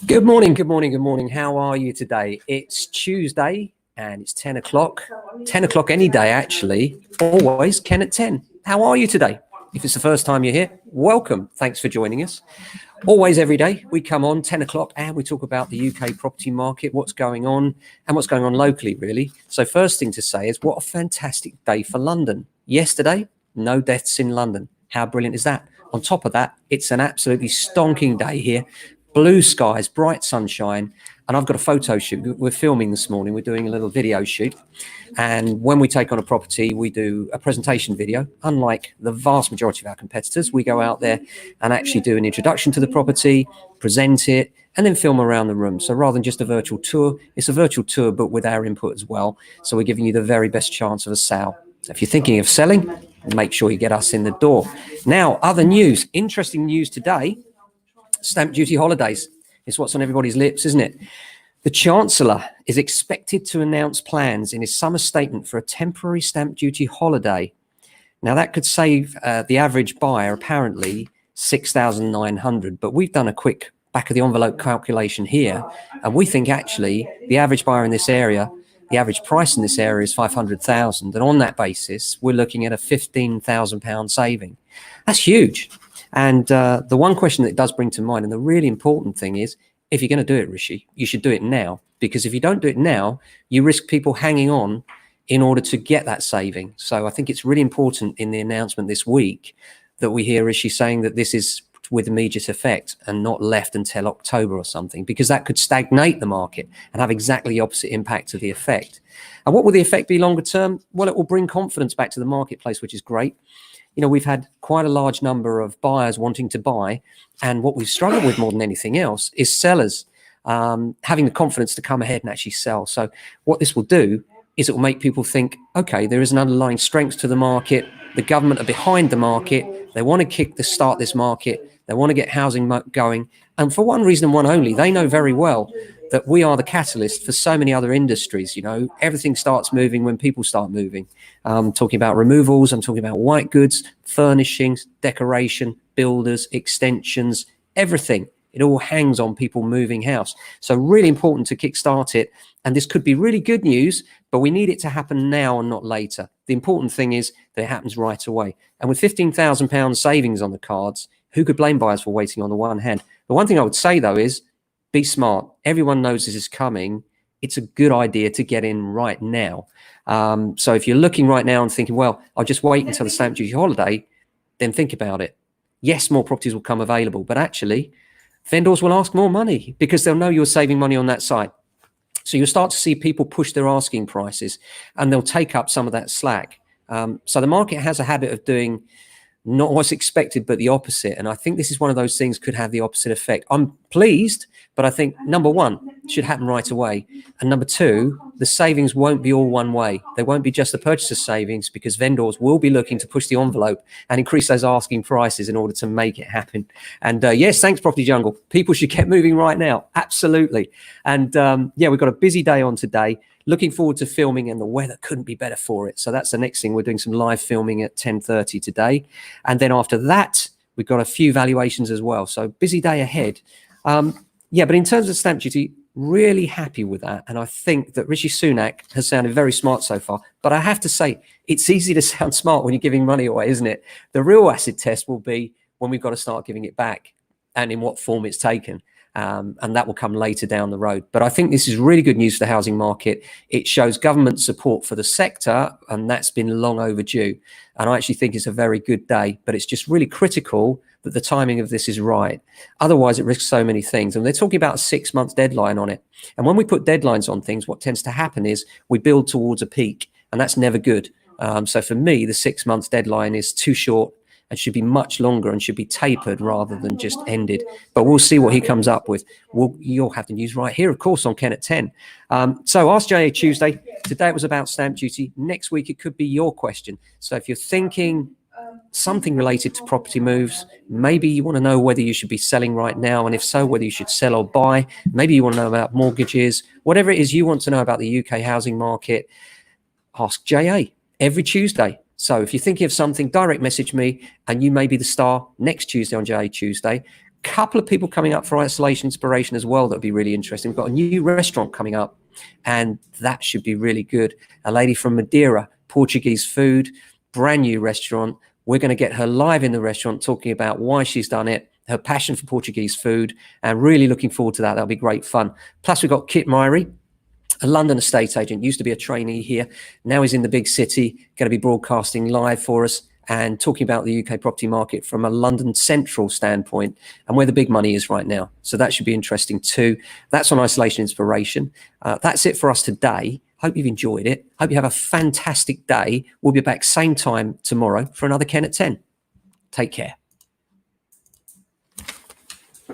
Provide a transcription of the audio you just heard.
Good morning, good morning, good morning. How are you today? It's Tuesday and it's 10 o'clock. 10 o'clock any day, actually. Always Ken at 10. How are you today? If it's the first time you're here, welcome. Thanks for joining us. Always every day we come on 10 o'clock and we talk about the UK property market, what's going on and what's going on locally, really. So first thing to say is what a fantastic day for London. Yesterday, no deaths in London. How brilliant is that? On top of that, it's an absolutely stonking day here. Blue skies, bright sunshine, and I've got a photo shoot. We're filming this morning. We're doing a little video shoot. And when we take on a property, we do a presentation video. Unlike the vast majority of our competitors, we go out there and actually do an introduction to the property, present it, and then film around the room. So rather than just a virtual tour, it's a virtual tour, but with our input as well. So we're giving you the very best chance of a sale. So if you're thinking of selling, make sure you get us in the door. Now, other news, interesting news today. Stamp duty holidays is what's on everybody's lips, isn't it? The Chancellor is expected to announce plans in his summer statement for a temporary stamp duty holiday. Now, that could save the average buyer, apparently, $6,900. But we've done a quick back of the envelope calculation here. And we think, actually, the average buyer in this area, the average price in this area is 500,000. And on that basis, we're looking at a £15,000 saving. That's huge. And the one question that it does bring to mind, and the really important thing is, if you're going to do it, Rishi, you should do it now. Because if you don't do it now, you risk people hanging on in order to get that saving. So I think it's really important in the announcement this week that we hear Rishi saying that this is with immediate effect and not left until October or something, because that could stagnate the market and have exactly the opposite impact of the effect. And what will the effect be longer term? Well, it will bring confidence back to the marketplace, which is great. You know, we've had quite a large number of buyers wanting to buy. And what we've struggled with more than anything else is sellers having the confidence to come ahead and actually sell. So what this will do is it will make people think, okay, there is an underlying strength to the market. The government are behind the market. They want to start this market. They want to get housing going. And for one reason and one only, they know very well that we are the catalyst for so many other industries. You know, everything starts moving when people start moving. I'm talking about removals, I'm talking about white goods, furnishings, decoration, builders, extensions, everything. It all hangs on people moving house. So really important to kickstart it. And this could be really good news, but we need it to happen now and not later. The important thing is that it happens right away. And with £15,000 savings on the cards, who could blame buyers for waiting on the one hand? The one thing I would say, though, is be smart. Everyone knows this is coming. It's a good idea to get in right now. So if you're looking right now and thinking, well, I'll just wait until the stamp duty holiday, then think about it. Yes, more properties will come available, but actually vendors will ask more money because they'll know you're saving money on that side. So you'll start to see people push their asking prices and they'll take up some of that slack. So the market has a habit of doing not what's expected, but the opposite. And I think this is one of those things could have the opposite effect. I'm pleased, but I think number one, it should happen right away. And number two, the savings won't be all one way. They won't be just the purchaser's savings because vendors will be looking to push the envelope and increase those asking prices in order to make it happen. And yes, thanks Property Jungle. People should get moving right now. Absolutely. And yeah, we've got a busy day on today. Looking forward to filming, and the weather couldn't be better for it. So that's the next thing. We're doing some live filming at 10:30 today. And then after that, we've got a few valuations as well. So busy day ahead. Yeah, but in terms of stamp duty, really happy with that. And I think that Rishi Sunak has sounded very smart so far. But I have to say, it's easy to sound smart when you're giving money away, isn't it? The real acid test will be when we've got to start giving it back and in what form it's taken. And that will come later down the road. But I think this is really good news for the housing market. It shows government support for the sector, and that's been long overdue. And I actually think it's a very good day, but it's just really critical that the timing of this is right. Otherwise, it risks so many things. And they're talking about a 6-month deadline on it. And when we put deadlines on things, what tends to happen is we build towards a peak, and that's never good. So for me, the 6 months deadline is too short and should be much longer and should be tapered rather than just ended. But we'll see what he comes up with. You'll have the news right here, of course, on Ken at 10. So Ask JA Tuesday. Today it was about stamp duty. Next week it could be your question. So if you're thinking something related to property moves, maybe you want to know whether you should be selling right now, and if so, whether you should sell or buy. Maybe you want to know about mortgages. Whatever it is you want to know about the UK housing market, Ask JA every Tuesday. So if you're thinking of something, direct message me, and you may be the star next Tuesday on JA Tuesday. Couple of people coming up for Isolation Inspiration as well. That'd be really interesting. We've got a new restaurant coming up, and that should be really good. A lady from Madeira, Portuguese food, brand new restaurant. We're going to get her live in the restaurant talking about why she's done it, her passion for Portuguese food, and really looking forward to that. That'll be great fun. Plus, we've got Kit Myrie, a London estate agent, used to be a trainee here. Now he's in the big city, going to be broadcasting live for us and talking about the UK property market from a London central standpoint and where the big money is right now. So that should be interesting too. That's on Isolation Inspiration. That's it for us today. Hope you've enjoyed it. Hope you have a fantastic day. We'll be back same time tomorrow for another Ken at 10. Take care.